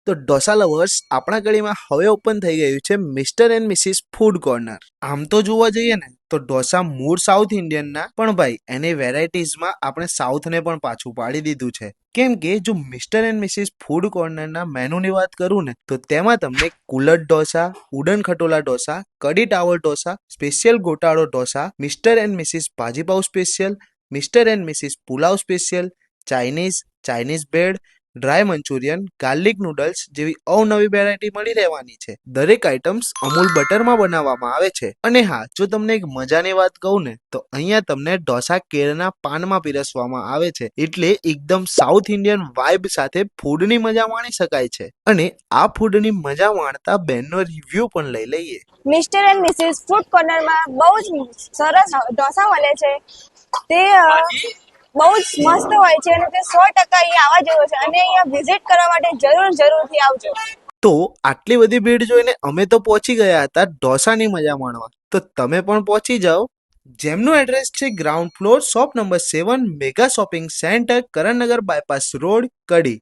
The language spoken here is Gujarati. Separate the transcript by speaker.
Speaker 1: તો ઢોસા લવર્સ આપણા ગળીમાં હવે ઓપન થઈ ગયું છે mister and missus food corner. આમ તો જોવા જઈએ ને તો ઢોસા મૂળ સાઉથ ઇન્ડિયનના, પણ ભાઈ એની વેરાયટીઝમાં આપણે સાઉથને પણ પાછું પાડી દીધું છે. કેમ કે જો મિસ્ટર એન્ડ મિસિસ ફૂડ કોર્નરના મેનુની વાત કરું ને તો તેમાં તમને કુલટ ઢોસા, ઉડન ખટોલા ઢોસા, કડી ટાવર ઢોસા, સ્પેશિયલ ગોટાળો dosa, mister and missus bhaji pav special, mister and missus pulao special, Chinese bread, dry Manchurian, garlic noodles જેવી અવનવી વેરાયટી મળી રહેવાની છે. દરેક આઇટમ્સ અમૂલ બટરમાં બનાવવામાં આવે છે. અને હા, જો તમને એક મજાની વાત કહું ને તો અહીંયા તમને ઢોસા કેળના પાનમાં પીરસવામાં આવે છે, એટલે એકદમ સાઉથ ઇન્ડિયન વાઇબ સાથે ફૂડની મજા માણી શકાય છે. અને આ ફૂડની મજા માણતા બેનનો રિવ્યુ પણ લઈ લઈએ.
Speaker 2: મિસ્ટર એન્ડ મિસિસ ફૂડ કોર્નરમાં બહુ જ સરસ ઢોસા મળે છે. તે બહુ જ મસ્ત હોય છે અને તે 100% અહીંયા આવવા જેવો છે અને અહીંયા વિઝિટ કરવા માટે જરૂરથી આવજો.
Speaker 1: તો આટલી બધી ભીડ જોઈને અમે તો પહોંચી ગયા હતા ઢોસાની મજા માણવા. તો તમે પણ પહોંચી જાઓ. જેમનું એડ્રેસ છે ground floor, shop number 7, mega shopping centre, Karannagar bypass road, કડી.